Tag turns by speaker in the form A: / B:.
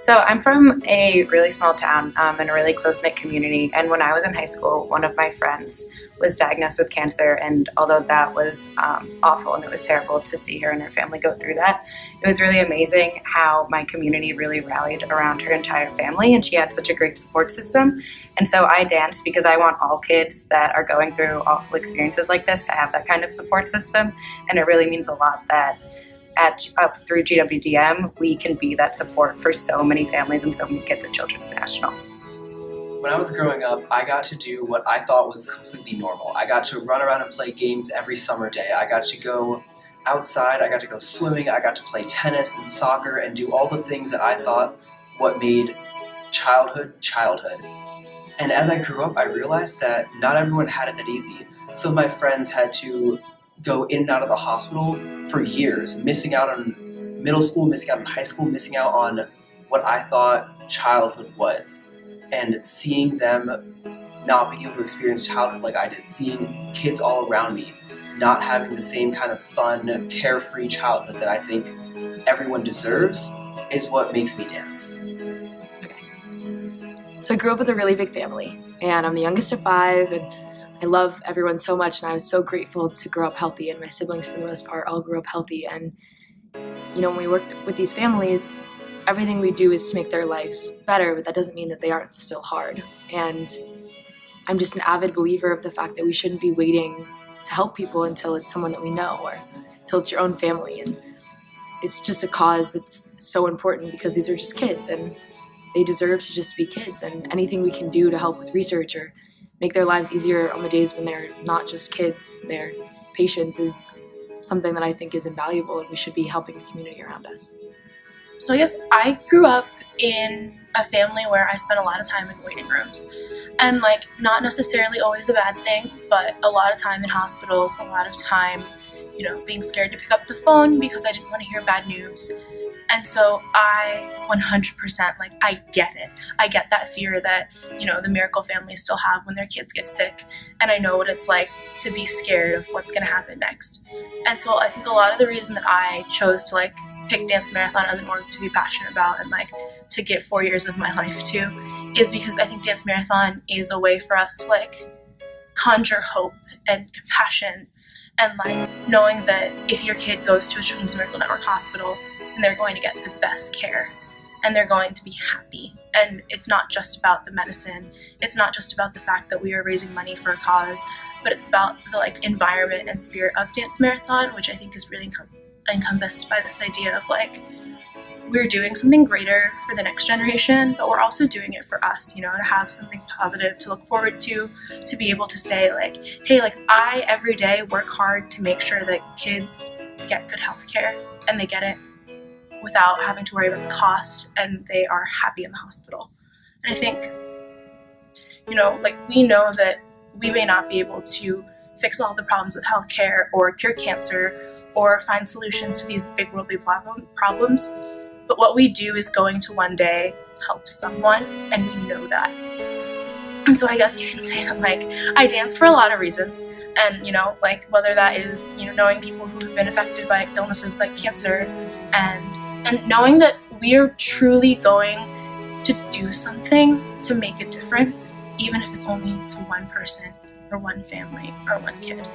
A: So I'm from a really small town in a really close-knit community. And when I was in high school, one of my friends was diagnosed with cancer. And although that was awful and it was terrible to see her and her family go through that, it was really amazing how my community really rallied around her entire family. And she had such a great support system. And so I dance because I want all kids that are going through awful experiences like this to have that kind of support system. And it really means a lot that through GWDM, we can be that support for so many families and so many kids at Children's National.
B: When I was growing up, I got to do what I thought was completely normal. I got to run around and play games every summer day. I got to go outside, I got to go swimming, I got to play tennis and soccer and do all the things that I thought what made childhood. And as I grew up, I realized that not everyone had it that easy. Some of my friends had to go in and out of the hospital for years, missing out on middle school, missing out on high school, missing out on what I thought childhood was. And seeing them not being able to experience childhood like I did, seeing kids all around me not having the same kind of fun, carefree childhood that I think everyone deserves is what makes me dance.
C: So I grew up with a really big family, and I'm the youngest of 5, and I love everyone so much, and I was so grateful to grow up healthy, and my siblings, for the most part, all grew up healthy. And, when we work with these families, everything we do is to make their lives better, but that doesn't mean that they aren't still hard. And I'm just an avid believer of the fact that we shouldn't be waiting to help people until it's someone that we know or until it's your own family. And it's just a cause that's so important because these are just kids, and they deserve to just be kids. And anything we can do to help with research or make their lives easier on the days when they're not just kids, their patients, is something that I think is invaluable, and we should be helping the community around us.
D: So I guess I grew up in a family where I spent a lot of time in waiting rooms. And not necessarily always a bad thing, but a lot of time in hospitals, a lot of time, being scared to pick up the phone because I didn't want to hear bad news. And so I 100%, I get it. I get that fear that, the miracle families still have when their kids get sick. And I know what it's like to be scared of what's going to happen next. And so I think a lot of the reason that I chose to, pick Dance Marathon as an org to be passionate about and, to give 4 years of my life to is because I think Dance Marathon is a way for us to, conjure hope and compassion and, knowing that if your kid goes to a Children's Miracle Network hospital, and they're going to get the best care, and they're going to be happy. And it's not just about the medicine. It's not just about the fact that we are raising money for a cause, but it's about the environment and spirit of Dance Marathon, which I think is really encompassed by this idea of we're doing something greater for the next generation, but we're also doing it for us, to have something positive to look forward to be able to say hey, I every day work hard to make sure that kids get good health care and they get it without having to worry about the cost, and they are happy in the hospital. And I think, we know that we may not be able to fix all the problems with healthcare or cure cancer or find solutions to these big worldly problems, but what we do is going to one day help someone, and we know that. And so I guess you can say that I dance for a lot of reasons, and whether that is knowing people who have been affected by illnesses like cancer, and knowing that we are truly going to do something to make a difference, even if it's only to one person or one family or one kid.